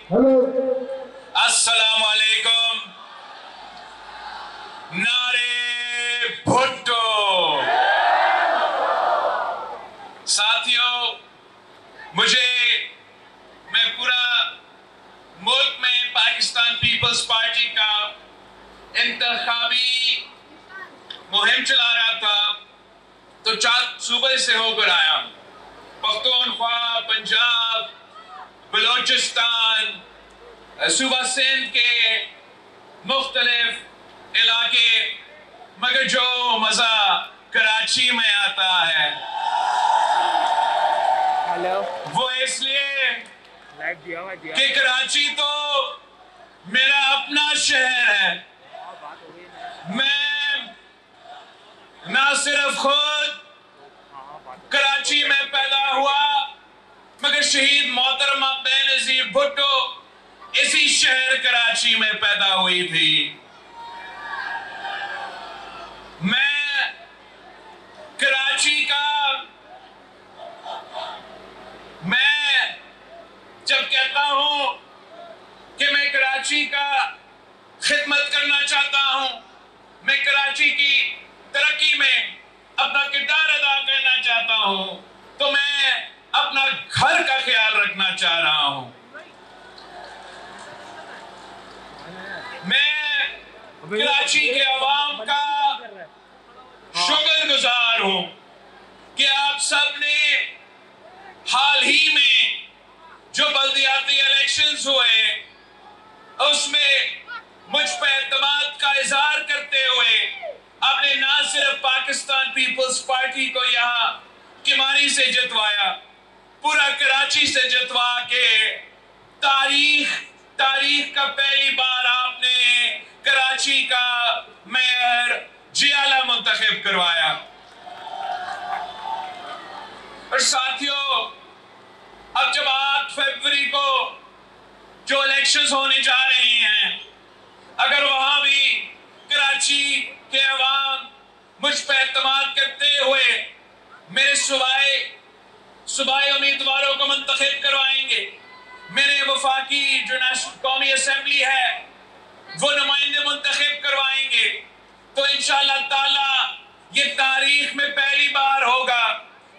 अस्सलाम वालेकुम। नारे भुट्टो। साथियों, मैं पूरा मुल्क में पाकिस्तान पीपल्स पार्टी का इंतखाबी मुहिम चला रहा था, तो 4 सूबे से होकर आया। पख्तूनख्वा, पंजाब, बलोचिस्तान, सूबा सिंध के मुख्तलिफ इलाके, मगर जो मज़ा कराची में आता है वो इसलिए कि कराची तो मेरा अपना शहर है। मैं ना सिर्फ खुद कराची में पैदा हुआ, मगर शहीद मोहतरमा बेनज़ीर भुट्टो इसी शहर कराची में पैदा हुई थी। मैं कराची का, मैं जब कहता हूं कि मैं कराची का खिदमत करना चाहता हूं, मैं कराची की तरक्की में अपना किरदार अदा करना चाहता हूं, तो मैं अपना घर का ख्याल रखना चाह रहा हूं। मैं कराची के अवाम का शुक्रगुजार हूं कि आप सब ने हाल ही में जो बल्दियाती इलेक्शंस हुए उसमें मुझ पर एतमाद का इजहार करते हुए आपने ना सिर्फ पाकिस्तान पीपल्स पार्टी को यहाँ किमारी से जितवाया, पूरा कराची से जितवा के तारीख का पहली बार आपने कराची का मेयर जियाला मुंतखब करवाया। और साथियों, अब जब 8 फरवरी को जो इलेक्शंस होने जा रही हैं, अगर वहां भी कराची के अवाम मुझ पर एतमाद करते हुए मेरे सूबाई उम्मीदवारों को मुंतखब करवाएंगे, मेरे वफाकी जो कौमी असेंबली है वो नुमाइंदे मुंतखब करवाएंगे, तो इंशाअल्लाह ताला ये तारीख में पहली बार होगा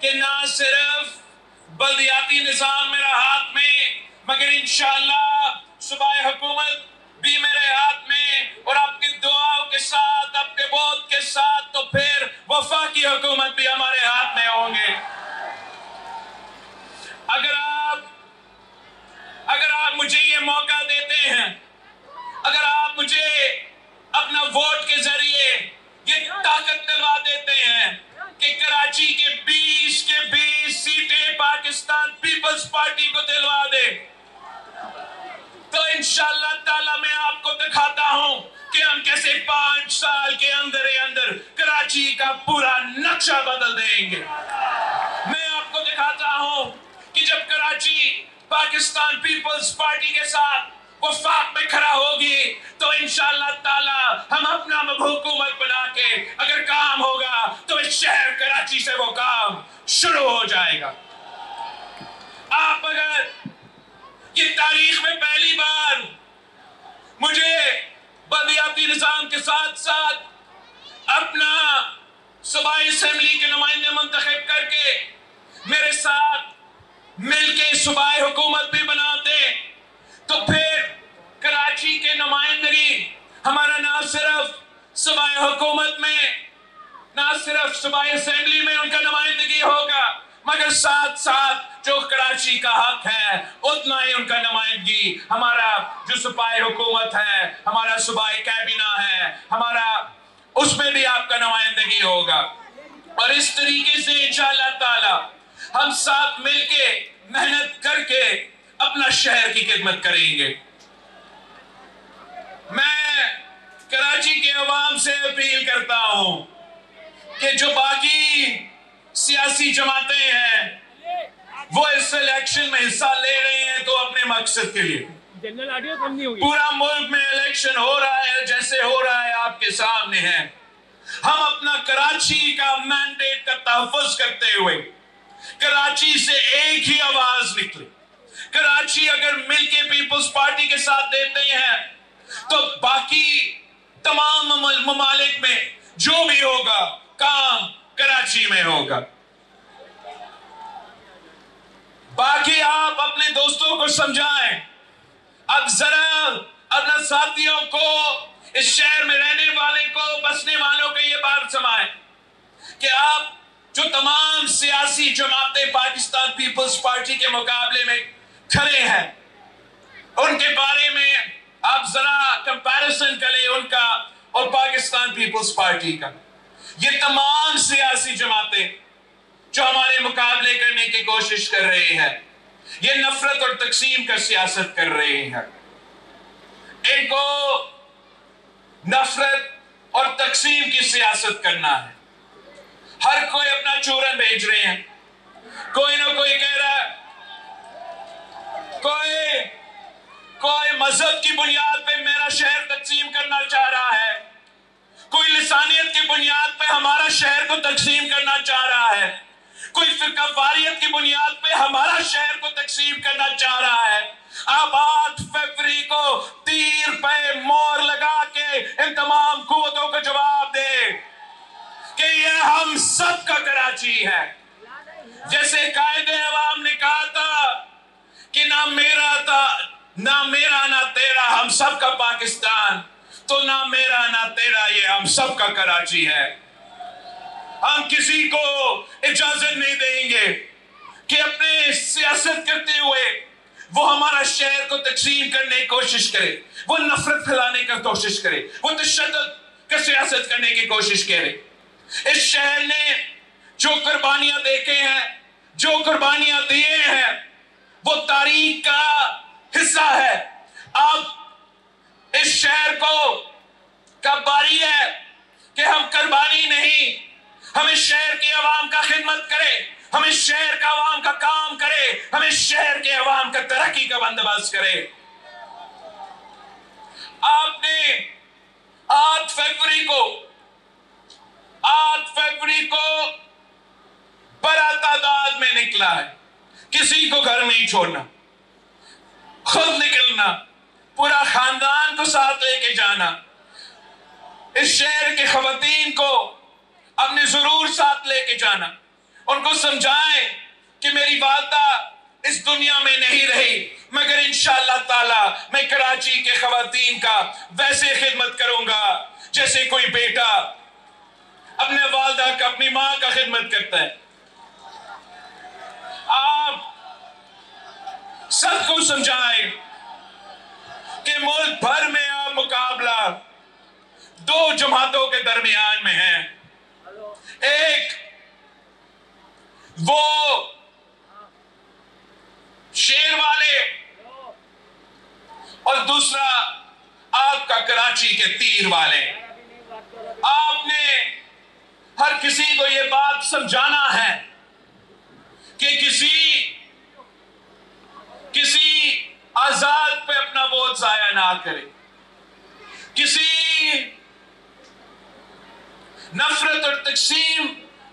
कि ना सिर्फ बल्दियाती निज़ाम मेरे हाथ में, मगर इंशाअल्लाह सूबाई हुकूमत भी मेरे हाथ में, और आपकी दुआओं के साथ, आपके वोट के साथ, तो फिर वफाकी हुकूमत भी हमारे हाथ में होंगे। अगर आप मुझे ये मौका देते हैं, अगर आप मुझे अपना वोट के जरिए ये ताकत दिलवा देते हैं कि कराची के 20 सीटें पाकिस्तान पीपल्स पार्टी को दिलवा दे, तो इंशाअल्लाह ताला मैं आपको दिखाता हूं कि हम कैसे 5 साल के अंदर ही अंदर कराची का पूरा नक्शा बदल देंगे। मैं आपको दिखाता हूं कि जब कराची पाकिस्तान पीपल्स पार्टी के साथ वफाक में खड़ा होगी, तो इंशाअल्लाह ताला हम अपना हुकूमत बना के अगर काम होगा तो इस शहर कराची से वो काम शुरू हो जाएगा। आप अगर ये तारीख में पहली बार मुझे बल्दियाती निज़ाम के साथ साथ अपना सूबाई असेंबली के नुमाइंदे मुंतखब करके मेरे साथ मिलके सूबाई हुकूमत भी बनाते, तो फिर कराची के नुमाइंदगी हमारा ना सिर्फ सूबाई हुकूमत में, ना सिर्फ सूबाई असेंबली में उनका नुमाइंदगी होगा, मगर साथ साथ जो कराची का हक है उतना ही उनका नुमाइंदगी हमारा जो सूबाई हुकूमत है, हमारा सूबाई कैबिना है, हमारा उसमें भी आपका नुमाइंदगी होगा। और इस तरीके से इंशाअल्लाह ताला हम साथ मिलके मेहनत करके अपना शहर की खिदमत करेंगे। मैं कराची के अवाम से अपील करता हूं कि जो बाकी सियासी जमातें हैं वो इस इलेक्शन में हिस्सा ले रही हैं तो अपने मकसद के लिए। जनरल ऑडियो कम नहीं होगी। पूरा मुल्क में इलेक्शन हो रहा है जैसे हो रहा है आपके सामने है। हम अपना कराची का मैंडेट का तहफ़्फ़ुज़ करते हुए कराची से एक ही आवाज निकले, कराची अगर मिलके पीपल्स पार्टी के साथ देते हैं तो बाकी तमाम ममालिक में जो भी होगा काम कराची में होगा। बाकी आप अपने दोस्तों को समझाएं, अब जरा अपने साथियों को, इस शहर में रहने वाले को, बसने वालों को ये बात समझाएं कि आप जो तमाम सियासी जमातें पाकिस्तान पीपल्स पार्टी के मुकाबले में खड़े हैं उनके बारे में आप जरा कंपैरिजन करें उनका और पाकिस्तान पीपल्स पार्टी का। ये तमाम सियासी जमातें जो हमारे मुकाबले करने की कोशिश कर रहे हैं, ये नफरत और तकसीम का सियासत कर रहे हैं। इनको नफरत और तकसीम की सियासत करना है। हर कोई अपना चूरन भेज रहे हैं। कोई ना कोई कह रहा है, कोई मजहब की बुनियाद पे मेरा शहर तकसीम करना चाह रहा है, कोई लिसानियत की बुनियाद पे हमारा शहर को तकसीम करना चाह रहा है, कोई फिरकावारियत की बुनियाद पे हमारा शहर को तकसीम करना चाह रहा है। आप 8 फरवरी को तीर पे मोहर लगा के इन तमाम कुव्वतों को जवाब दे कि ये हम सब का कराची है। जैसे कायदे अवाम ने कहा था कि ना मेरा ना तेरा, हम सब का पाकिस्तान, तो ना मेरा ना तेरा, ये हम सब का कराची है। हम किसी को इजाजत नहीं देंगे कि अपने सियासत करते हुए वो हमारा शहर को तकसीम करने की कोशिश करे, वो नफरत फैलाने की कोशिश करे, वो तशद्दुद का सियासत करने की कोशिश करे। इस शहर ने जो कुर्बानियां देखे हैं, जो कुर्बानियां दिए हैं, वो तारीख का हिस्सा है। अब इस शहर का बारी है कि हम कुर्बानी नहीं, हम इस शहर के अवाम का खिदमत करें, हम इस शहर का अवाम का काम करें, हम इस शहर के अवाम का तरक्की का बंदोबस्त करें। आपने 8 फरवरी को बड़ा तादाद में निकला है, किसी को घर नहीं छोड़ना, खुद निकलना, पूरा खानदान को साथ लेके जाना, इस शहर के खवातीन को अपने जरूर साथ लेके जाना, उनको समझाएं कि मेरी वालदा इस दुनिया में नहीं रही मगर इंशाअल्लाह ताला मैं कराची के खवातीन का वैसे खिदमत करूंगा जैसे कोई बेटा अपने वालदा का, अपनी मां का खिदमत करता है। आप सबको समझाएं कि मुल्क भर में अब मुकाबला 2 जमातों के दरमियान में है। एक वो शेर वाले और दूसरा आपका कराची के तीर वाले। आपने हर किसी को यह बात समझाना है कि किसी आजाद पे अपना वोट जाया ना करे, किसी नफरत और तकसीम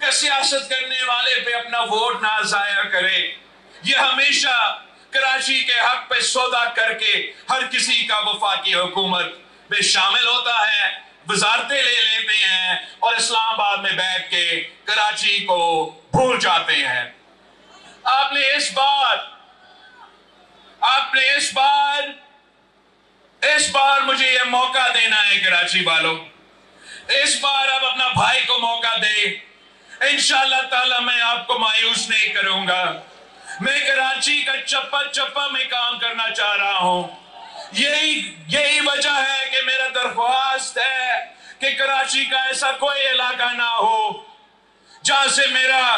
का सियासत करने वाले पे अपना वोट ना जाया करे। ये हमेशा कराची के हक पे सौदा करके हर किसी का वफाकी हुकूमत में शामिल होता है, वजारतें ले लेते हैं और इस्लामाबाद में बैठ के कराची को भूल जाते हैं। आपने इस बार मुझे यह मौका देना है कराची वालों, इस बार अब अपना भाई को मौका दे। इंशाअल्लाह ताला मैं आपको मायूस नहीं करूंगा। मैं कराची का चप्पा में काम करना चाह रहा हूं। यही वजह है कि मेरा दरख्वास्त है कि कराची का ऐसा कोई इलाका ना हो जहां से मेरा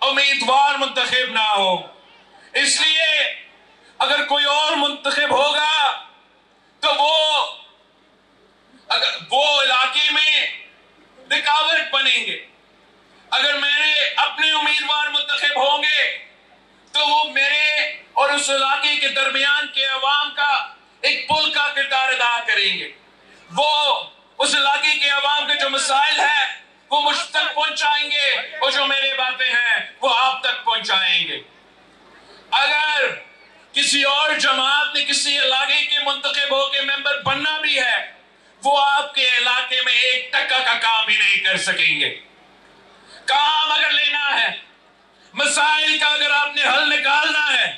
उम्मीदवार मुंतखब ना हो। इसलिए अगर कोई और मुंतखब होगा तो वो इलाके में रुकावट बनेंगे। अगर मेरे अपने उम्मीदवार मुंतखब होंगे तो वो मेरे और उस इलाके के दरमियान के अवाम का एक पुल का किरदार अदा करेंगे। वो उस इलाके के अवाम के जो मसाइल है वो मुझ तक पहुंचाएंगे और जो मेरे बातें हैं वो आप तक पहुंचाएंगे। अगर کسی اور جماعت نے کسی علاقے کے منتخب ہو کے ممبر بننا بھی ہے، وہ آپ کے علاقے میں 1% کا کام ہی نہیں کر سکیں گے۔ کام اگر لینا ہے، مسائل کا اگر آپ نے حل نکالنا ہے،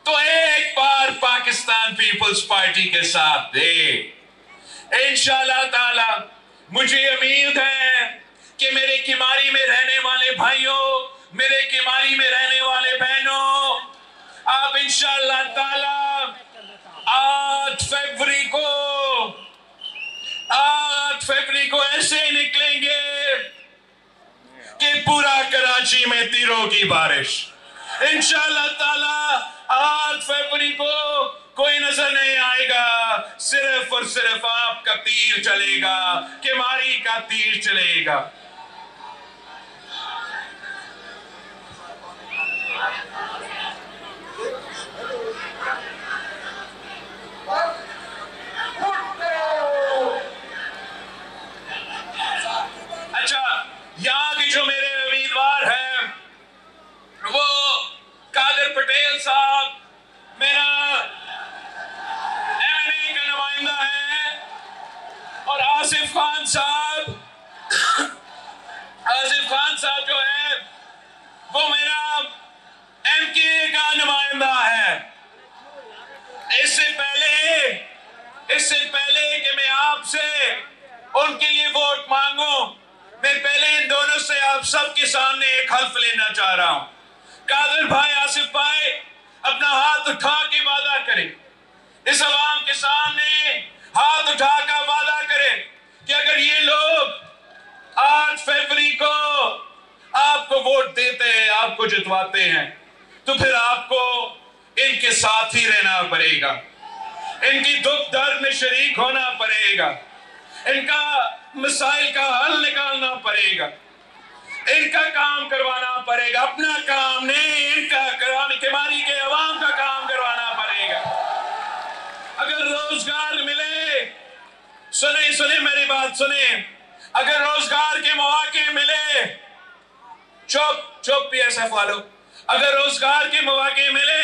تو ایک بار پاکستان پیپلز پارٹی کے ساتھ دے۔ انشاءاللہ تعالی مجھے امید ہے کہ میرے کماری میں رہنے والے بھائیوں، میرے کماری میں رہنے والے بہنوں، آپ انشاءاللہ تعالی 8 فروری کو ایسے نکلیں گے کہ پورا کراچی میں تیروں کی بارش۔ انشاءاللہ تعالی 8 فروری کو کوئی نظر نہیں آئے گا، صرف اور صرف آپ کا تیر چلے گا، کماری کا تیر چلے گا۔ اچھا، یہاں کی جو میرے امیدوار ہیں وہ قادر پٹیل صاحب میرا MNA کا نمائندہ ہے، اور آصف خان صاحب جو ہے وہ میرا MKA کا نمائندہ ہے۔ اس سے پہلے کہ میں آپ سے ان کے لیے ووٹ مانگوں، میں پہلے ان دونوں سے آپ سب کے سامنے ایک حلف لینا چاہ رہا ہوں۔ قادر بھائی، آصف بھائی، اپنا ہاتھ اٹھا کے وعدہ کریں، اس عوام کے سامنے ہاتھ اٹھا کر وعدہ کریں کہ اگر یہ لوگ 8 فروری کو آپ کو ووٹ دیتے ہیں، آپ کو جتواتے ہیں، تو پھر آپ کو ان کے ساتھ ہی رہنا پڑے گا، ان کی دکھ درد میں شریک ہونا پڑے گا، ان کا مسائل کا حل نکالنا پڑے گا، ان کا کام کروانا پڑے گا، اپنا کام نہیں، ان کا کام، کماری کے عوام کا کام کروانا پڑے گا۔ اگر روزگار ملے، سنیں میری بات سنیں، اگر روزگار کے مواقع ملے، چپ PSF والو، اگر روزگار کے مواقع ملے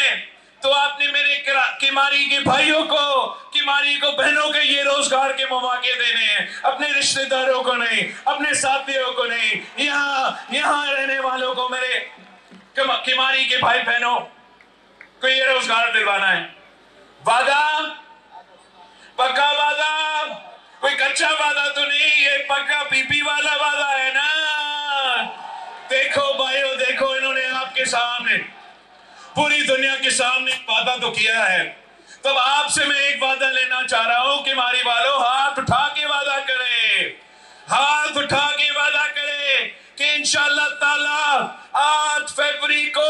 تو آپ نے میرے کماری کے بھائیوں کو، کماری کو بہنوں کے یہ روزگار کے مواقع دینے ہیں، اپنے رشتہ داروں کو نہیں، اپنے ساتھیوں کو نہیں، یہاں رہنے والوں کو، میرے کماری کے بھائی بہنوں کو یہ روزگار دلوانا ہے۔ وعدہ، پکا وعدہ، کوئی کچا وعدہ تو نہیں، یہ پکا پی والا وعدہ ہے نا۔ دیکھو بھائیو، دیکھو، انہوں نے آپ کے سامنے، پوری دنیا کے سامنے وعدہ تو کیا ہے، تب آپ سے میں ایک وعدہ لینا چاہ رہا ہوں کہ ہماری والوں ہاتھ اٹھا کے وعدہ کریں، ہاتھ اٹھا کے وعدہ کریں کہ انشاءاللہ تعالی 8 فروری کو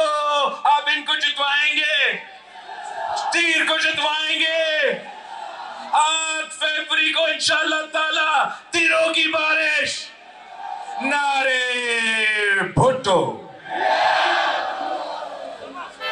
آپ ان کو جتوائیں گے، تیر کو جتوائیں گے، 8 فروری کو انشاءاللہ تعالی تیروں کی بارش۔ نعرے بھٹو۔